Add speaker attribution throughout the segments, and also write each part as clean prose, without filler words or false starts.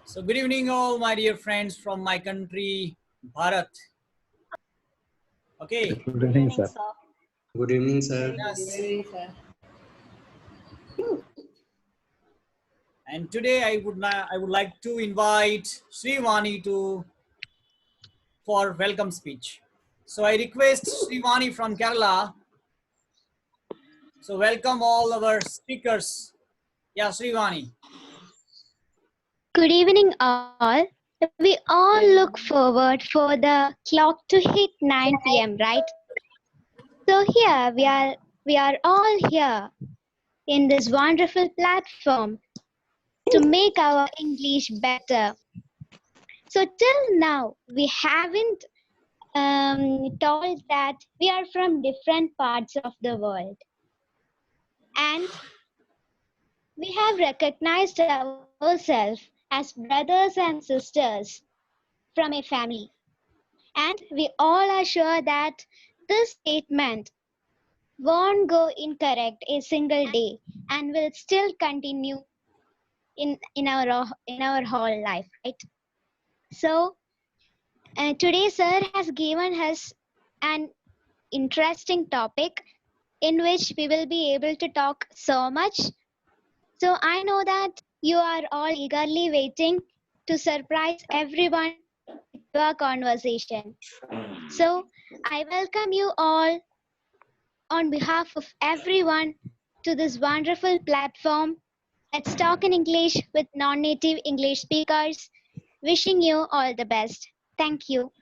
Speaker 1: So good evening all my dear friends from my country, Bharat. Okay.
Speaker 2: Good evening, sir.
Speaker 3: Good evening, sir.
Speaker 1: Yes. And today I would like to invite Srivani to for welcome speech. So I request Srivani from Kerala. So welcome all our speakers. Yeah, Srivani.
Speaker 4: Good evening, all. We all look forward for the clock to hit 9 p.m., right? So here we are all here in this wonderful platform to make our English better. So till now we haven't told that we are from different parts of the world, and we have recognized ourselves as brothers and sisters from a family. And we all are sure that this statement won't go incorrect a single day and will still continue in our whole life, right? So today, sir has given us an interesting topic in which we will be able to talk so much. So I know that you are all eagerly waiting to surprise everyone with your conversation. So I welcome you all on behalf of everyone to this wonderful platform. Let's talk in English with non-native English speakers. Wishing you all the best. Thank you.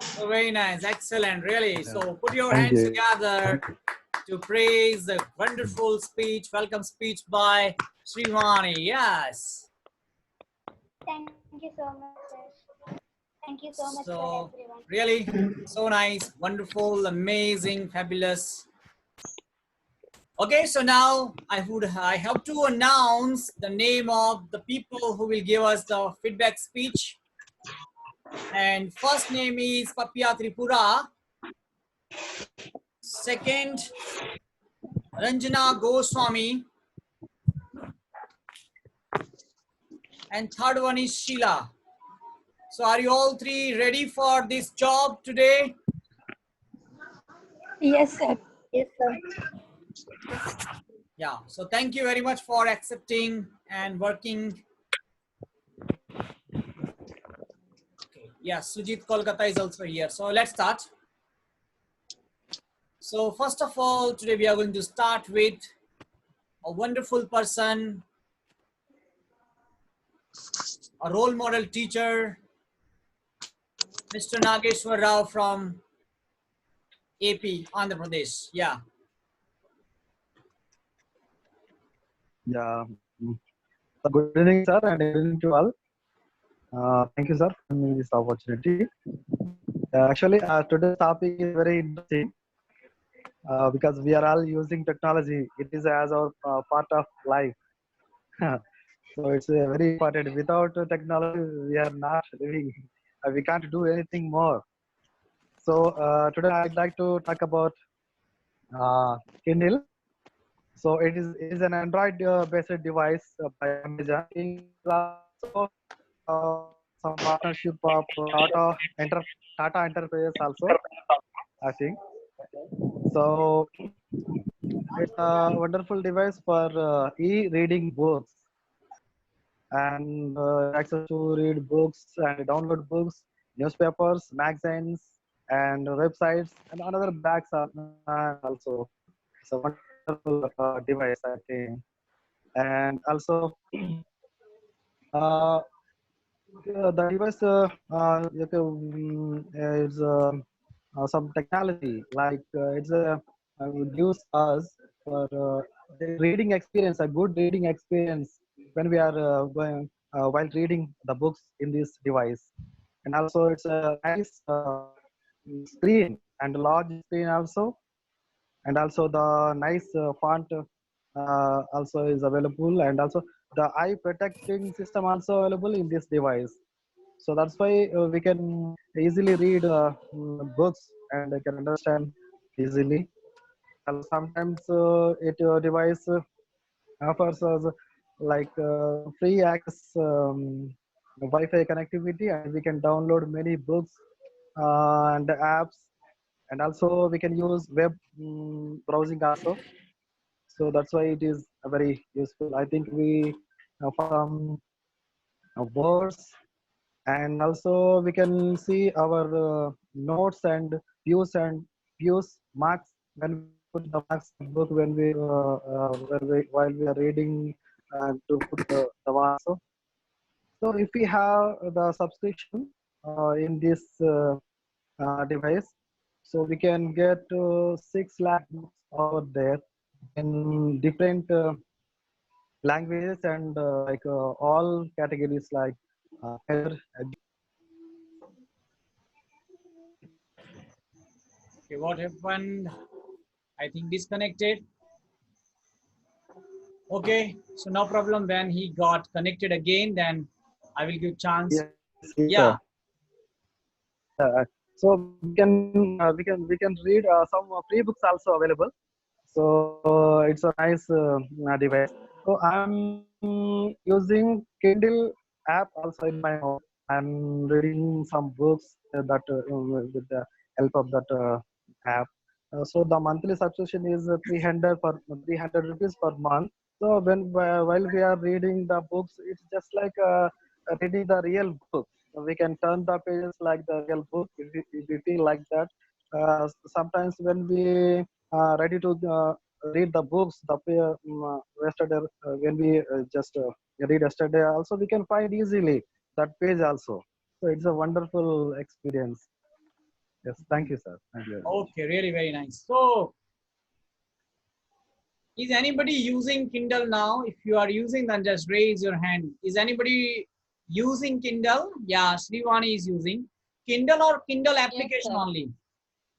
Speaker 1: So very nice, excellent, really. So put your
Speaker 2: Thank
Speaker 1: hands
Speaker 2: you.
Speaker 1: together to praise the wonderful speech, welcome speech by Srivani. Yes.
Speaker 4: Thank you so much, sir. Thank you so much for
Speaker 1: So
Speaker 4: everyone.
Speaker 1: really, so nice, wonderful, amazing, fabulous. Okay, so now I have to announce the name of the people who will give us the feedback speech. And first name is Papia Tripura. Second, Ranjana Goswami. And third one is Sheila. So are you all three ready for this job today?
Speaker 5: Yes, sir.
Speaker 4: Yes, sir.
Speaker 1: Yeah, so thank you very much for accepting and working. Okay. Yeah, Sujit Kolkata is also here. So let's start. So first of all, today we are going to start with a wonderful person, a role model teacher, Mr. Nageshwar Rao from AP, Andhra Pradesh. Yeah.
Speaker 2: Yeah. So good evening, sir, and good evening to all. Thank you, sir, for giving me this opportunity. Actually, today's topic is very interesting because we are all using technology. It is as our part of life. So it's very important. Without technology, we are not living. We can't do anything more. So today I'd like to talk about Kindle. So it is an Android based device by Amazon. It is also some partnership of Tata Enterprise also, I think. So it's a wonderful device for e-reading books and access to read books and download books, newspapers, magazines, and websites, and another bags also. It's a wonderful device, I think. And also, uh, the device is some technology like it's a gives us for a reading experience, a good reading experience when we are going while reading the books in this device. And also, it's a nice screen and large screen also, and also the nice font also is available, and also the eye protecting system also available in this device. So that's why we can easily read books and can understand easily. Also sometimes it device offers us like free access Wi-Fi connectivity, and we can download many books and apps, and also we can use web browsing also. So that's why it is very useful. I think we from words, and also we can see our notes and views marks when we put the marks in book while we are reading to put the marks. So if we have the subscription in this device, so we can get 6 lakh books over there in different languages and all categories like health,
Speaker 1: Okay, what happened? I think disconnected. Okay, so no problem. When he got connected again, then I will give chance.
Speaker 2: yes, yes,
Speaker 1: Yeah.
Speaker 2: so we can read some free books also available. So it's a nice device. So I'm using Kindle app also in my home. I'm reading some books with the help of that app. So the monthly subscription is 300 rupees per month. So while we are reading the books, it's just like reading the real book. So we can turn the pages like the real book if we feel like that. Sometimes when we ready to read the books yesterday when we just read yesterday also, we can find easily that page also. So it's a wonderful experience. Yes, thank you, sir. Thank you very much.
Speaker 1: Okay, really very nice. So, is anybody using Kindle now? If you are using, then just raise your hand. Is anybody using Kindle? Yeah, Srivani is using Kindle or Kindle application
Speaker 5: sir.
Speaker 1: only.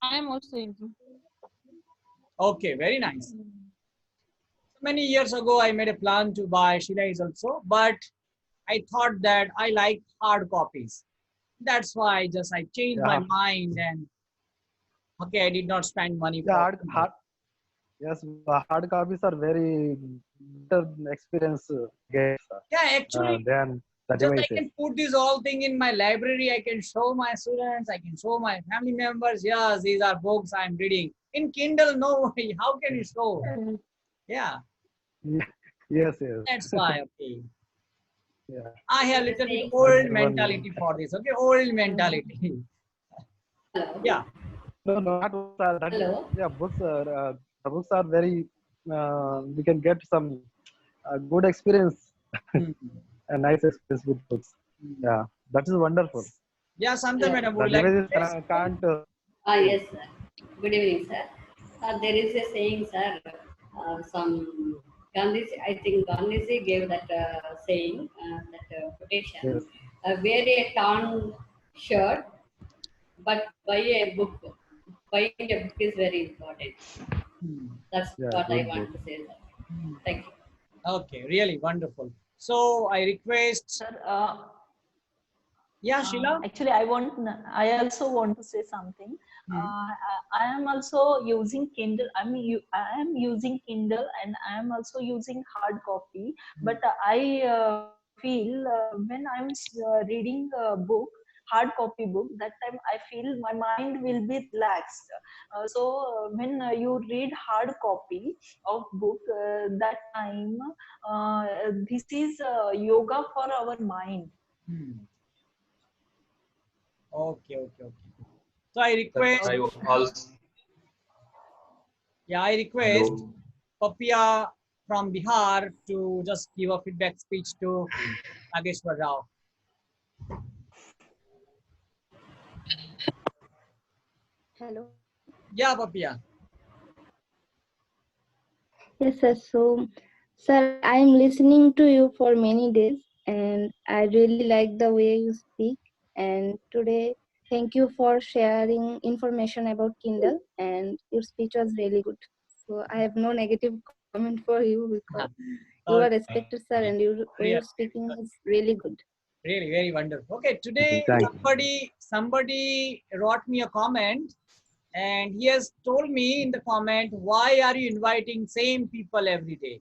Speaker 5: I am also using.
Speaker 1: Okay, very nice. Many years ago, I made a plan to buy Sheila is also, but I thought that I like hard copies. That's why I changed my
Speaker 2: Yeah,
Speaker 1: mind, and okay, I did not spend money
Speaker 2: yeah,
Speaker 1: for
Speaker 2: hard, yes, hard copies are very better experience games
Speaker 1: yeah, actually,
Speaker 2: than the
Speaker 1: just I
Speaker 2: devices.
Speaker 1: can put this all thing in my library. I can show my students, I can show my family members. Yes, these are books I'm reading. In Kindle, no way. How can you show? Yeah,
Speaker 2: Yes, yes.
Speaker 1: that's why. Okay,
Speaker 2: Yeah.
Speaker 1: I have little bit old mentality for this. Okay, old mentality. Yeah.
Speaker 2: No, not books are that.
Speaker 6: Hello.
Speaker 2: Yeah, the books are very. We can get some good experience,
Speaker 1: Hmm.
Speaker 2: a nice experience with books. Yeah, that is wonderful.
Speaker 1: Yeah, something madam
Speaker 2: The
Speaker 1: would like to
Speaker 2: devices
Speaker 1: say something?
Speaker 2: can't.
Speaker 6: Yes, sir. Good evening, sir. There is a saying, sir. Some Gandhiji, I think Gandhiji gave that saying, that quotation.
Speaker 2: Yes.
Speaker 6: Wear a torn shirt, but buy a book. Buying a book is very important.
Speaker 1: Hmm.
Speaker 6: That's
Speaker 2: Yeah,
Speaker 6: what I
Speaker 2: good book.
Speaker 6: want to say, sir. Thank you.
Speaker 1: Okay, really wonderful. So I request,
Speaker 5: Sir,
Speaker 1: yeah, Sheila.
Speaker 5: actually, I also want to say something. I am also using Kindle. I am using Kindle, and I am also using hard copy. But I feel when I'm reading a book, hard copy book, that time I feel my mind will be relaxed. When you read hard copy of book, that time this is yoga for our mind.
Speaker 1: Hmm. Okay, okay, okay. So I request,
Speaker 3: I also
Speaker 1: yeah, I request
Speaker 3: hello.
Speaker 1: Papia from Bihar to just give a feedback speech to Nageshwar Rao.
Speaker 4: Hello.
Speaker 1: Yeah, Papia.
Speaker 4: Yes, sir. So, sir, I'm listening to you for many days, and I really like the way you speak. And today, thank you for sharing information about Kindle, and your speech was really good. So, I have no negative comment for you because you are
Speaker 1: Okay,
Speaker 4: respected, sir, and your way
Speaker 1: really,
Speaker 4: of speaking is really good.
Speaker 1: really, very wonderful. Okay, today
Speaker 2: Thank
Speaker 1: somebody wrote me a comment, and he has told me in the comment, why are you inviting same people every day?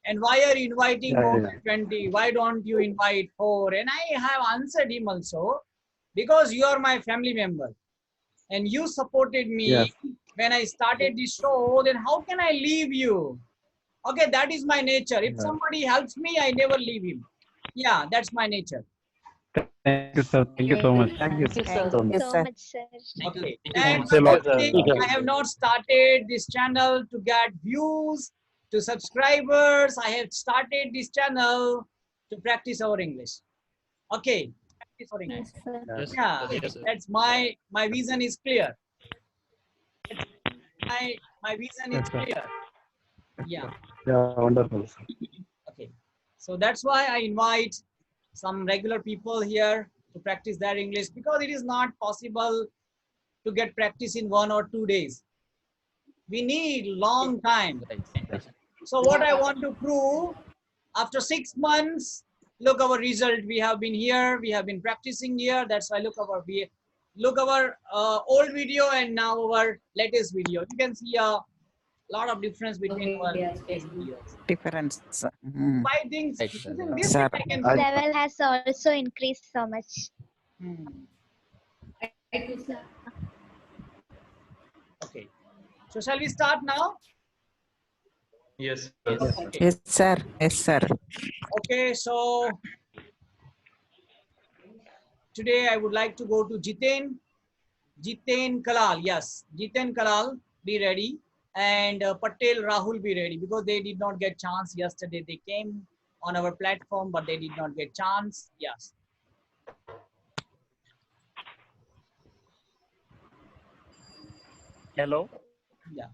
Speaker 1: And why are you inviting
Speaker 2: Yeah,
Speaker 1: more
Speaker 2: yeah.
Speaker 1: than 20? Why don't you invite 4? And I have answered him also, because you are my family member and you supported me
Speaker 2: Yes.
Speaker 1: when I started this show, then how can I leave you? Okay, that is my nature. If
Speaker 2: Yeah.
Speaker 1: somebody helps me, I never leave him. Yeah, that's my nature.
Speaker 2: Thank you, sir. Thank you so much.
Speaker 5: Thank you, sir.
Speaker 4: Thank you
Speaker 2: so much.
Speaker 4: so much, sir.
Speaker 1: Okay.
Speaker 3: Thank you so
Speaker 1: And
Speaker 3: much,
Speaker 1: one
Speaker 3: sir.
Speaker 1: more thing, I have not started this channel to get views, to subscribers. I have started this channel to practice our English. Okay. Practice our English.
Speaker 5: Yes, sir.
Speaker 3: Yes,
Speaker 1: Yeah,
Speaker 3: yes, sir.
Speaker 1: that's my vision is clear. My vision is
Speaker 2: Yes, sir.
Speaker 1: clear. Yeah.
Speaker 2: Yeah, wonderful, sir.
Speaker 1: Okay. So that's why I invite some regular people here to practice their English, because it is not possible to get practice in 1 or 2 days. We need long time. So what I want to prove, after 6 months, look our result. We have been here, we have been practicing here. That's why look our old video and now our latest video. You can see a lot of difference between
Speaker 6: Okay,
Speaker 1: our
Speaker 6: yes,
Speaker 1: these
Speaker 6: yes.
Speaker 1: videos.
Speaker 7: Difference.
Speaker 1: Five things.
Speaker 7: Right,
Speaker 1: Using this
Speaker 7: sir.
Speaker 1: I can
Speaker 2: I-
Speaker 4: Level has also increased so much.
Speaker 6: I too, sir.
Speaker 1: Okay. So shall we start now?
Speaker 3: Yes,
Speaker 1: Okay.
Speaker 7: Yes, sir. Yes, sir.
Speaker 1: Okay. So today I would like to go to Jiten Kalal. Yes, Jiten Kalal, be ready. And Patel Rahul, be ready, because they did not get chance yesterday. They came on our platform, but they did not get chance. Yes.
Speaker 8: Hello,
Speaker 1: Yeah.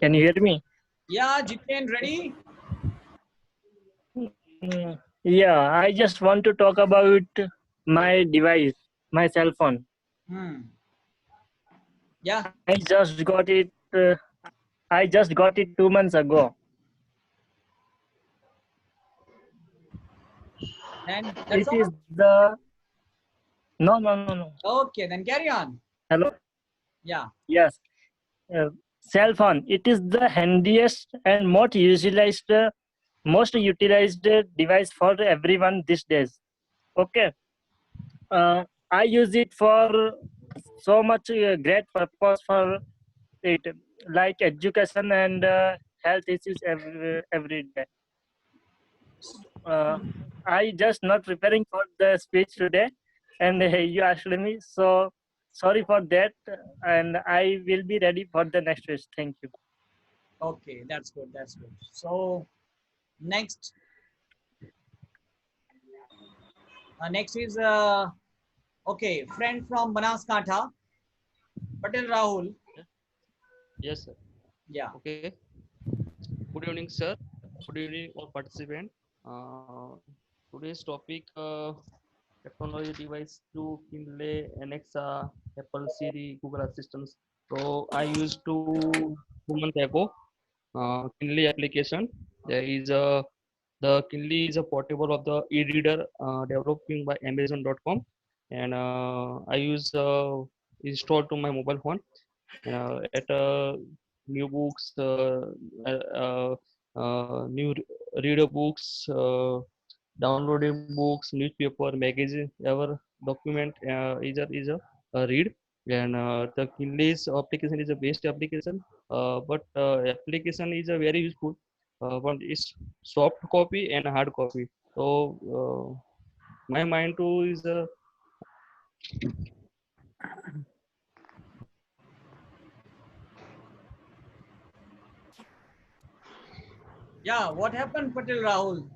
Speaker 8: can you hear me?
Speaker 1: Yeah, Jiten, ready?
Speaker 8: Yeah, I just want to talk about my device, my cell phone.
Speaker 1: Yeah.
Speaker 8: I just got it. I just got it 2 months ago.
Speaker 1: And that's
Speaker 8: It is
Speaker 1: all.
Speaker 8: the no.
Speaker 1: Okay, then carry on.
Speaker 8: Hello.
Speaker 1: Yeah.
Speaker 8: Yes, cell phone. It is the handiest and most utilized device for everyone these days. Okay. I use it for so much great purpose for it, like education and health issues every day. I just not preparing for the speech today, and you asked me, so sorry for that, and I will be ready for the next speech. Thank you.
Speaker 1: Okay, that's good. That's good. So next is okay, friend from Banaskantha, Patel Rahul.
Speaker 9: Yes, sir.
Speaker 1: Yeah.
Speaker 9: Okay. Good evening, sir. Good evening, all participants. Today's topic: technology device to Kindle, Alexa, Apple Siri, Google Assistants. So I used to 2 months ago Kindle application. There is a the Kindle is a portable of the e-reader developing by Amazon.com, and I use installed to my mobile phone. At new books, new reader books, downloading books, newspaper, magazine, our document a read. And the Kindle's application is a best application, but application is a very useful. But it's soft copy and hard copy. So my mind too is
Speaker 1: Yeah. What happened, Patel Rahul?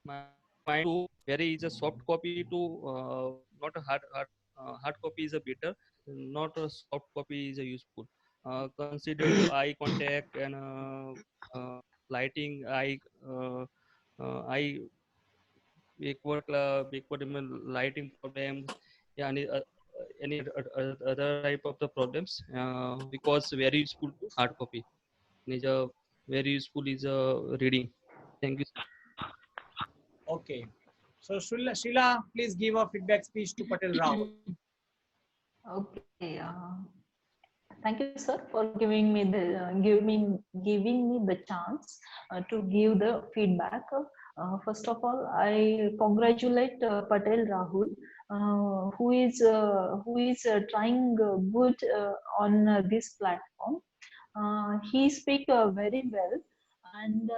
Speaker 9: my mind to very is a soft copy to not a hard copy is a better, not a soft copy is a useful. Consider to eye contact and lighting eye backward lighting problems, yeah, any other type of the problems, because very useful hard copy is a very useful is a reading. Thank you.
Speaker 1: Okay. So Sheila, please give a feedback speech to Patel Rahul.
Speaker 5: Okay. Thank you, sir, for giving me the chance to give the feedback. First of all, I congratulate Patel Rahul, who is trying good on this platform. He speak very well, and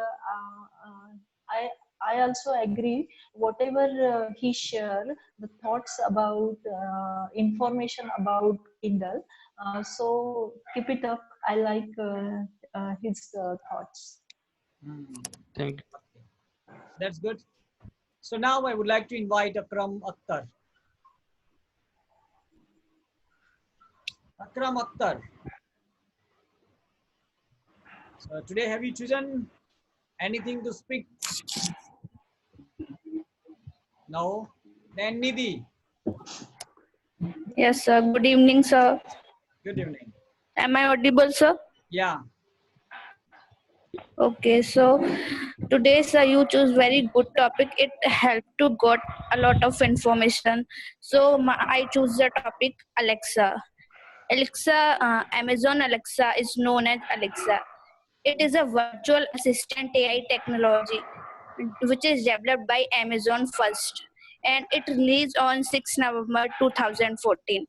Speaker 5: I I also agree whatever he share the thoughts about information about Kindle. So keep it up. I like his thoughts.
Speaker 1: Hmm.
Speaker 9: Thank you.
Speaker 1: That's good. So now I would like to invite Akram Akhtar. Akram Akhtar. So today, have you chosen anything to speak? No. Then Nidhi.
Speaker 7: Yes, sir. Good evening, sir.
Speaker 1: Good evening.
Speaker 7: Am I audible, sir?
Speaker 1: Yeah.
Speaker 7: Okay, so today, sir, you choose very good topic. It helped to got a lot of information. So I choose the topic Alexa. Alexa, Amazon Alexa is known as Alexa. It is a virtual assistant AI technology which is developed by Amazon first, and it released on 6 November 2014.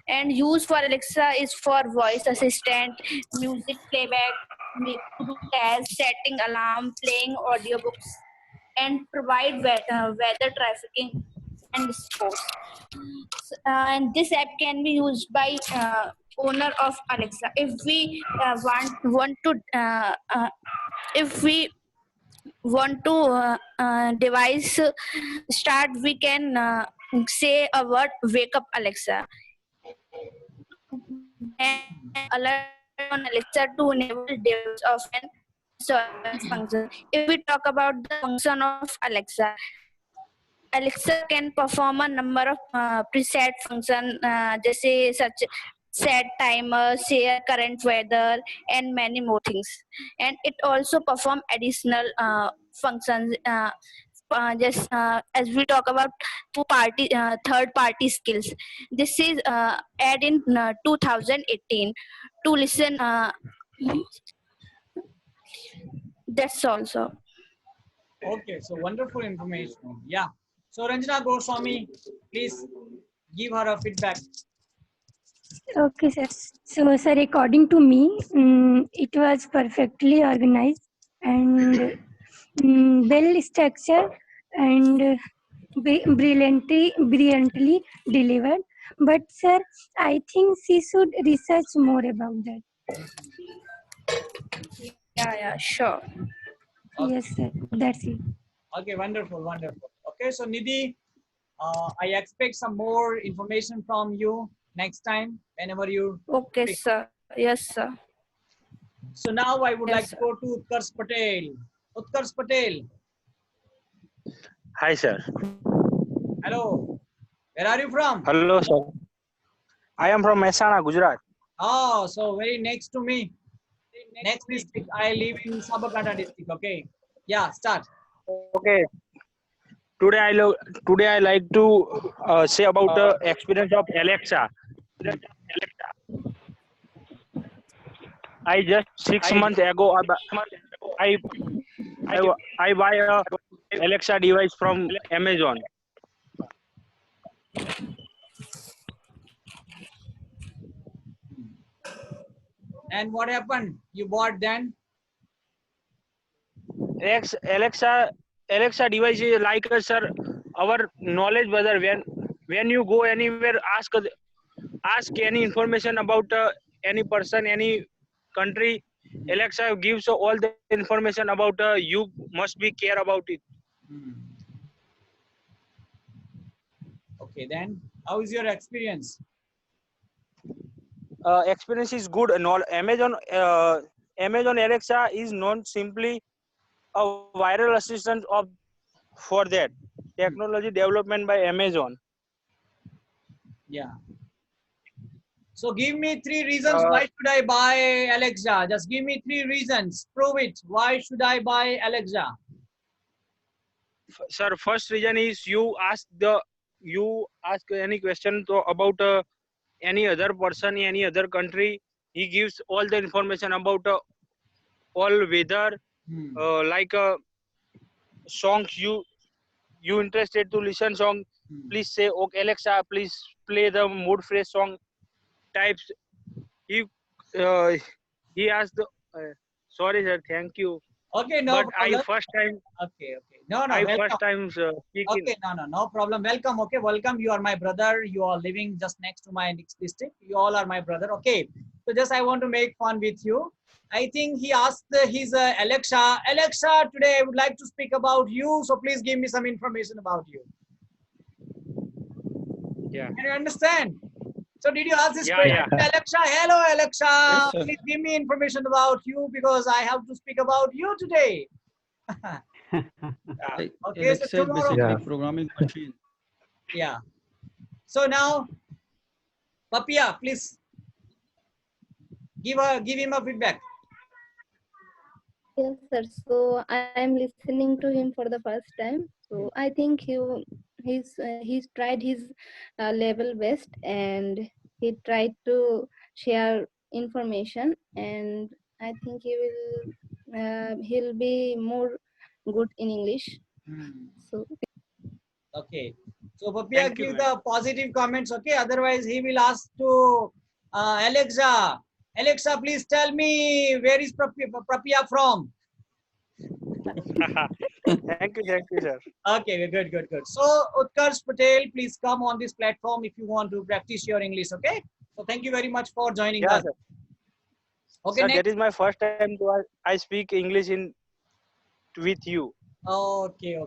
Speaker 7: And use for Alexa is for voice assistant, music playback, to do tasks, setting alarm, playing audiobooks, and provide weather trafficking and sports. And this app can be used by owner of Alexa. If we want to if we want to device start, we can say a word, wake up Alexa, and alert on Alexa to enable device of an service function. If we talk about the function of Alexa, Alexa can perform a number of preset function, जैसे such set timer, share current weather, and many more things. And it also perform additional functions. Just as we talk about third party skills, this is add in 2018 to listen. That's also.
Speaker 1: Okay. So wonderful information. Yeah. So Ranjana Goswami, please give her a feedback.
Speaker 10: Okay, sir. So, sir, according to me, it was perfectly organized and well structured and brilliantly delivered. But, sir, I think she should research more about that.
Speaker 7: Yeah, sure.
Speaker 1: Okay.
Speaker 10: Yes, sir. That's it.
Speaker 1: Okay. Wonderful. Wonderful. Okay. So Nidhi, I expect some more information from you next time whenever you
Speaker 7: Okay,
Speaker 1: speak.
Speaker 7: sir. Yes, sir.
Speaker 1: So now I would
Speaker 7: Yes,
Speaker 1: like
Speaker 7: sir.
Speaker 1: to go to Utkarsh Patel. Utkarsh Patel.
Speaker 11: Hi, sir.
Speaker 1: Hello. Where are you from?
Speaker 11: Hello, sir. I am from Mehsana, Gujarat.
Speaker 1: Oh, so very next to me. Next district. I live in Sabarkantha district. Okay. Yeah, start.
Speaker 11: Okay. Today I like to say about the experience of Alexa. I just 6 months ago I buy a Alexa device from Amazon.
Speaker 1: And what happened? You bought then?
Speaker 11: Alexa device is like sir, our knowledge whether when you go anywhere, ask any information about any person, any country. Alexa gives all the information about you must be care about it.
Speaker 1: Okay, then how is your experience?
Speaker 11: Experience is good. Amazon Alexa is not simply a viral assistant for that technology development by Amazon.
Speaker 1: Yeah. So give me 3 reasons why should I buy Alexa? Just give me 3 reasons. Prove it. Why should I buy Alexa?
Speaker 11: Sir, first reason is you ask any question about any other person, any other country he gives all the information about all weather, like songs you interested to listen song. Please say, okay, Alexa, please play the mood fresh song types. He asked the sorry sir, thank you.
Speaker 1: Okay, no
Speaker 11: But
Speaker 1: problem.
Speaker 11: I first time.
Speaker 1: Okay. No,
Speaker 11: I
Speaker 1: welcome.
Speaker 11: first time speaking.
Speaker 1: Okay, no problem. Welcome. Okay, welcome. You are my brother. You are living just next to my next district. You all are my brother. Okay. So just I want to make fun with you. I think he asked his Alexa. Alexa, today I would like to speak about you. So please give me some information about you.
Speaker 11: Yeah.
Speaker 1: Can you understand? So did you ask this
Speaker 11: Yeah,
Speaker 1: question?
Speaker 11: yeah.
Speaker 1: Alexa, hello Alexa.
Speaker 12: Yes, sir.
Speaker 1: Please give me information about you because I have to speak about you today.
Speaker 12: Like,
Speaker 1: Okay, so
Speaker 12: Alexa is
Speaker 1: tomorrow.
Speaker 12: basically programming machine.
Speaker 1: Yeah. So now, Papia, please give him a feedback.
Speaker 7: Yes, sir. So I am listening to him for the first time. So I think he's tried his level best, and he tried to share information, and I think he'll be more good in English. So
Speaker 1: Okay. So Papia
Speaker 11: Thank you,
Speaker 1: give
Speaker 11: ma'am.
Speaker 1: the positive comments. Okay. Otherwise, he will ask to Alexa. Alexa, please tell me where is Papia from?
Speaker 11: Thank you, sir.
Speaker 1: Okay, good. So Utkarsh Patel, please come on this platform if you want to practice your English. Okay. So thank you very much for joining
Speaker 11: Yeah,
Speaker 1: us.
Speaker 11: sir.
Speaker 1: Okay,
Speaker 11: Sir,
Speaker 1: next.
Speaker 11: that is my first time I speak English with you.
Speaker 1: Okay.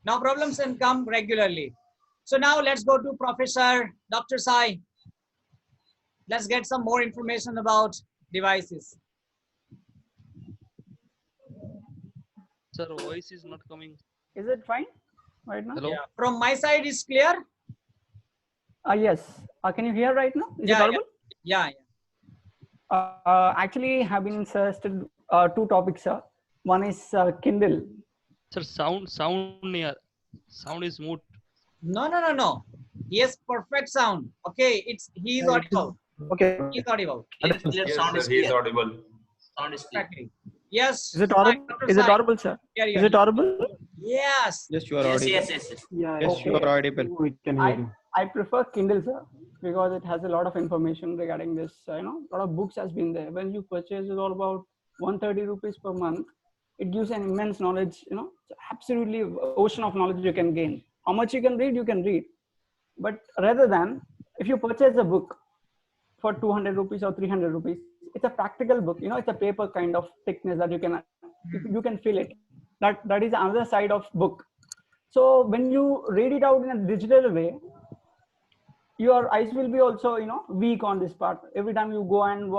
Speaker 1: No problems, and come regularly. So now let's go to Professor Dr. Sai. Let's get some more information about devices.
Speaker 9: Sir, voice is not coming.
Speaker 13: Is it fine right now?
Speaker 9: Hello.
Speaker 1: Yeah. From my side, is clear.
Speaker 13: Yes. Can you hear right now? Is it
Speaker 1: Yeah.
Speaker 13: audible?
Speaker 1: Yeah.
Speaker 13: Actually, have been interested two topics, sir. One is Kindle.
Speaker 9: Sir, sound near. Sound is mute.
Speaker 1: No. He has perfect sound. Okay, he is audible.
Speaker 2: Okay.
Speaker 1: He is audible.
Speaker 14: Yes, sir, he is audible. Sound is clear.
Speaker 1: Exactly. Yes.
Speaker 13: Is it audible?
Speaker 1: Dr.
Speaker 13: Is it
Speaker 1: Sai.
Speaker 13: audible, sir?
Speaker 1: Carry
Speaker 13: Is
Speaker 1: on.
Speaker 13: it audible?
Speaker 1: Yes.
Speaker 12: Yes, you are
Speaker 14: Yes,
Speaker 12: audible.
Speaker 14: yes.
Speaker 13: Yeah.
Speaker 12: Yes, you are audible.
Speaker 15: We can hear you.
Speaker 13: I prefer Kindle, sir, because it has a lot of information regarding this. A lot of books has been there. When you purchase it all about 130 rupees per month, it gives an immense knowledge. It's absolutely ocean of knowledge you can gain. How much you can read. But rather than if you purchase a book for 200 rupees or 300 rupees, it's a practical book. It's a paper kind of thickness that you can feel it. That is another side of book. So when you read it out in a digital way, your eyes will be also weak on this part. Every time you go and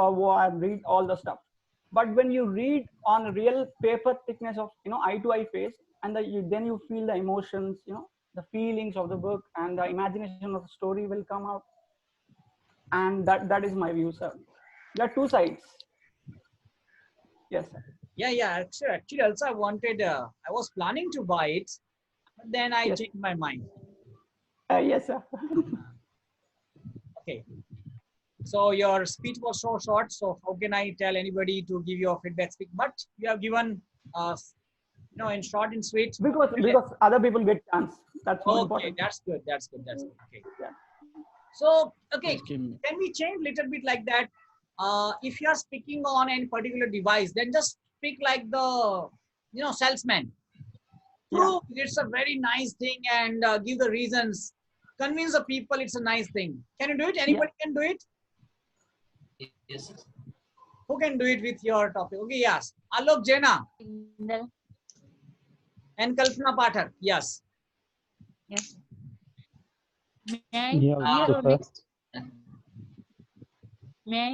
Speaker 13: read all the stuff. But when you read on real paper thickness of eye to eye face, and then you feel the emotions, the feelings of the book, and the imagination of the story will come out. And that is my view, sir. There are two sides. Yes, sir.
Speaker 1: Yeah. Actually, also I was planning to buy it, but then I changed my mind.
Speaker 13: Yes, sir.
Speaker 1: Okay. So your speech was so short. So how can I tell anybody to give you a feedback? But you have given in short and sweet.
Speaker 13: Because other people get chance. That's more important.
Speaker 1: That's good. Okay. Yeah. So okay, can we change a little bit like that? If you are speaking on any particular device, then just speak like the salesman. Prove it's a very nice thing and give the reasons. Convince the people it's a nice thing. Can you do it? Anybody can do it?
Speaker 14: Yes.
Speaker 1: Who can do it with your topic? Okay, yes. Alok Jaina. And Kalpana Pathak. Yes.
Speaker 16: Yes. May I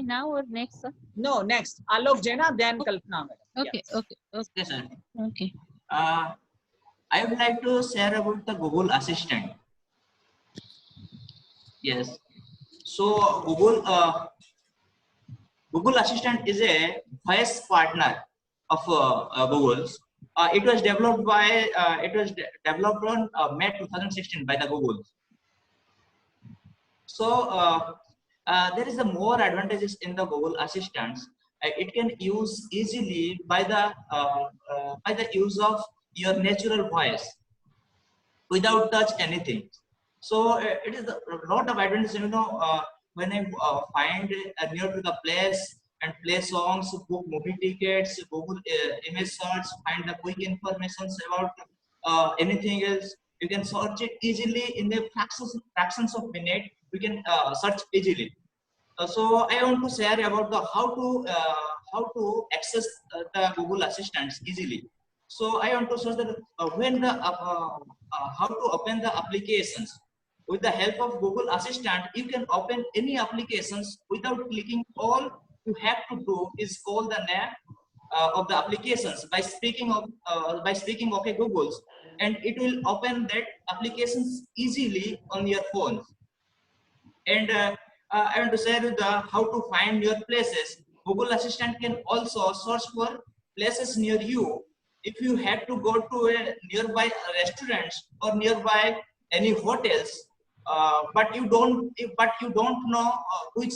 Speaker 16: now or next, sir?
Speaker 1: No, next. Alok Jaina, then Kalpana.
Speaker 16: Okay,
Speaker 1: yes.
Speaker 14: Okay, sir.
Speaker 16: Okay.
Speaker 14: I would like to share about the Google Assistant. Yes. So Google Assistant is a voice partner of Google's. It was developed on May 2016 by the Google. So there is a more advantages in the Google Assistants. It can use easily by the use of your natural voice without touch anything. So it is a lot of advantages. When I find near to the place and play songs, book movie tickets, Google image search, find the quick information about anything else. You can search it easily in the fractions of minute. We can search easily. So I want to share about the how to access the Google Assistants easily. So I want to show that how to open the applications. With the help of Google Assistant, you can open any applications without clicking. All you have to do is call the name of the applications by speaking okay Google, and it will open that applications easily on your phone. And I want to share how to find your places. Google Assistant can also search for places near you. If you have to go to a nearby restaurants or nearby any hotels, but you don't know which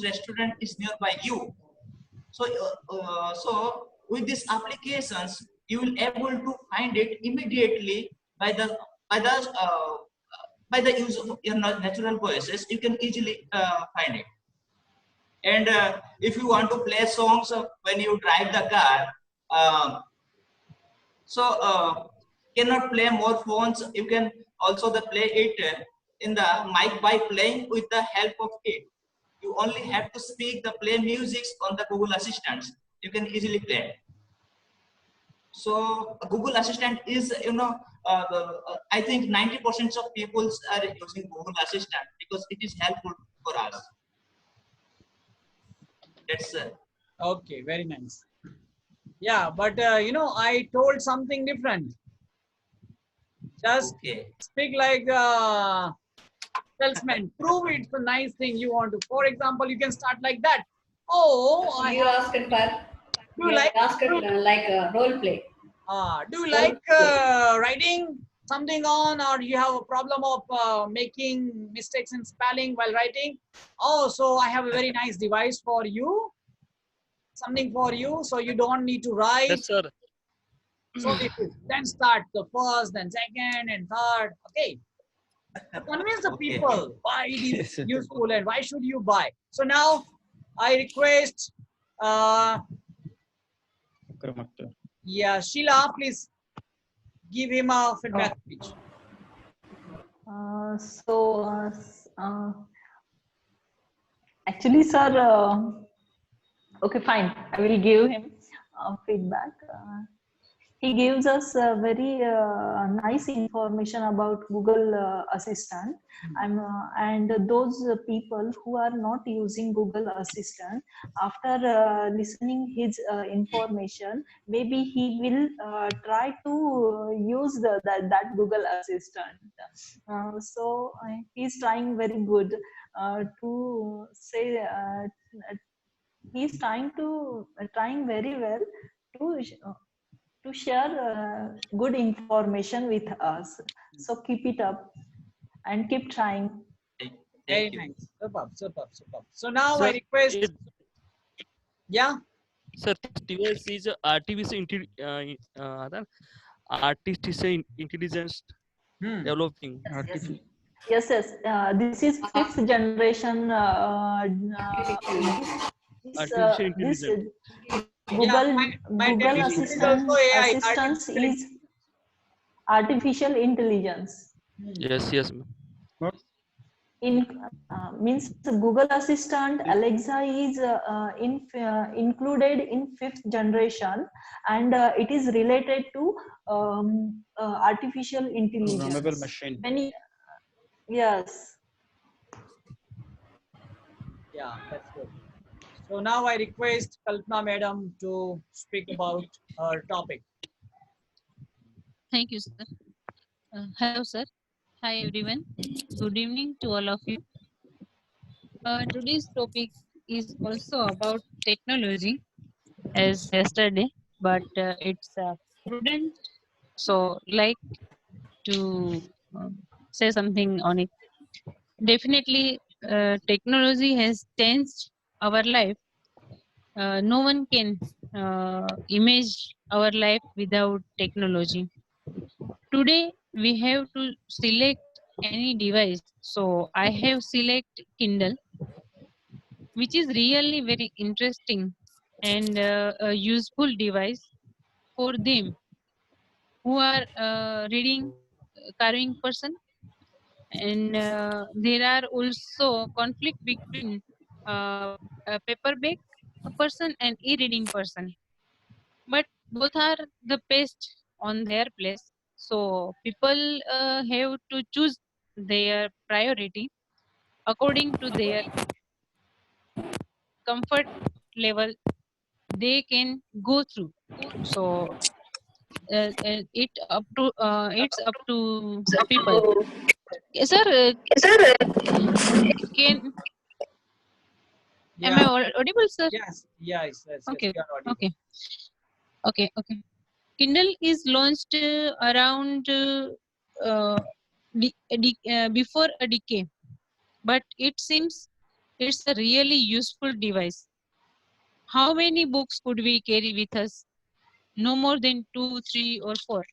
Speaker 14: restaurant is nearby you. So with these applications, you will able to find it immediately by the use of your natural voices. You can easily find it. And if you want to play songs when you drive the car, cannot play more phones. You can also play it in the mic by playing with the help of it. You only have to speak the play music on the Google Assistants. You can easily play. So Google Assistant is, I think 90% of people are using Google Assistant because it is helpful for us. That's
Speaker 1: Okay, very nice. Yeah, but I told something different. Just speak like salesman. Prove it's a nice thing you want to. For example, you can start like that. Oh,
Speaker 6: You asked for.
Speaker 1: Do you like
Speaker 6: like a role play?
Speaker 1: Do you like writing something on, or you have a problem of making mistakes in spelling while writing? Oh, so I have a very nice device for you. Something for you, so you don't need to write.
Speaker 9: Yes, sir.
Speaker 1: So then start the first, then second, and third. Okay. To convince the people why it is useful and why should you buy. So now I request, Sheila, please give him a feedback speech.
Speaker 5: Actually, sir, okay, fine. I will give him feedback. He gives us very nice information about Google Assistant. And those people who are not using Google Assistant, after listening his information, maybe he will try to use that Google Assistant. So he's trying very good to say. He's trying very well to share good information with us. So keep it up and keep trying.
Speaker 1: Very nice. Superb. So now I request.
Speaker 9: Sir, this device is artificial intelligence developing.
Speaker 5: Yes. This is 5th generation.
Speaker 9: Artificial intelligence.
Speaker 5: Google Assistant is artificial intelligence.
Speaker 9: Yes, ma'am.
Speaker 5: Means Google Assistant, Alexa is included in 5th generation, and it is related to artificial intelligence.
Speaker 12: Programmable machine.
Speaker 5: Yes.
Speaker 1: Yeah, that's good. So now I request Kalpana Madam to speak about her topic.
Speaker 16: Thank you, sir. Hello, sir. Hi, everyone. Good evening to all of you. Today's topic is also about technology as yesterday, but it's prudent. So, like to say something on it. Definitely, technology has changed our life. No one can image our life without technology. Today we have to select any device. So I have select Kindle, which is really very interesting and a useful device for them who are reading carving person, and there are also conflict between a paperback person and e-reading person, but both are the best on their place. So people have to choose their priority according to their comfort level they can go through. So it's up to people. Yes, sir. Can am
Speaker 1: Yeah.
Speaker 16: I audible, sir?
Speaker 1: Yes. Yes. Yes. Yes.
Speaker 16: Okay.
Speaker 1: You are audible.
Speaker 16: Okay. Okay. Kindle is launched around before a decade, but it seems it's a really useful device. How many books could we carry with us? No more than 2, 3, or 4.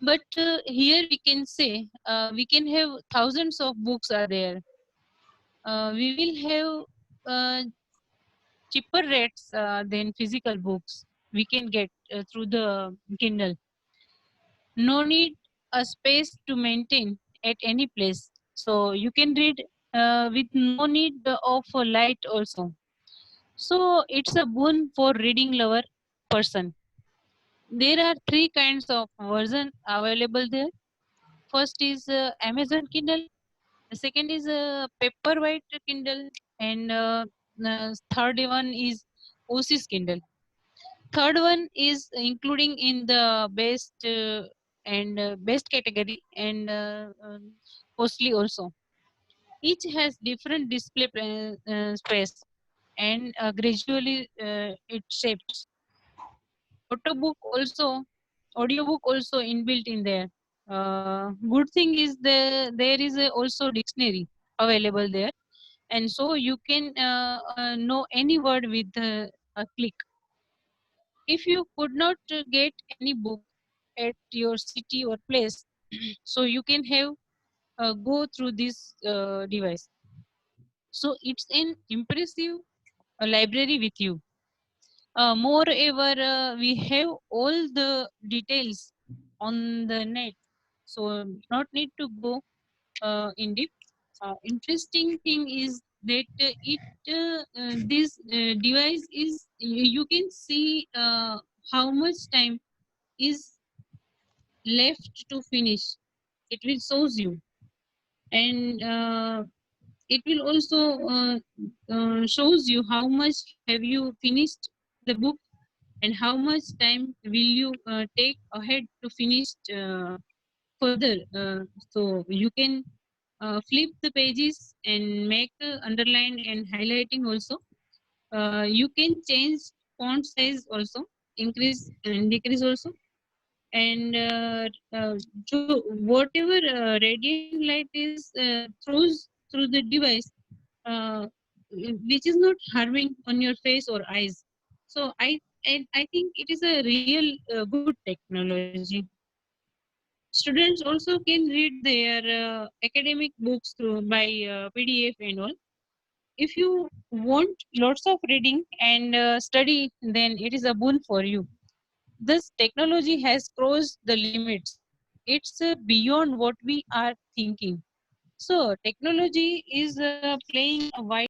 Speaker 16: But here we can say we can have thousands of books are there. We will have cheaper rates than physical books we can get through the Kindle. No need a space to maintain at any place. So you can read with no need of a light also. So it's a boon for reading lover person. There are 3 kinds of version available there. First is Amazon Kindle. The second is Paperwhite Kindle, and the third one is OSIS Kindle. Third one is including in the best and best category and costly also. Each has different display space and gradually it shapes. Audiobook also inbuilt in there. Good thing is there is also dictionary available there, and so you can know any word with a click. If you could not get any book at your city or place, so you can have go through this device. So it's an impressive library with you. Moreover, we have all the details on the net, so not need to go in deep. Interesting thing is that this device is you can see how much time is left to finish. It will shows you, and it will also shows you how much have you finished the book and how much time will you take ahead to finish further. So you can flip the pages and make underline and highlighting also. You can change font size also, increase and decrease also, and whatever radiant light is throws through the device, uh, which is not harming on your face or eyes. So I think it is a real good technology. Students also can read their academic books through by PDF and all. If you want lots of reading and study, then it is a boon for you. This technology has crossed the limits. It's beyond what we are thinking. So technology is playing a vital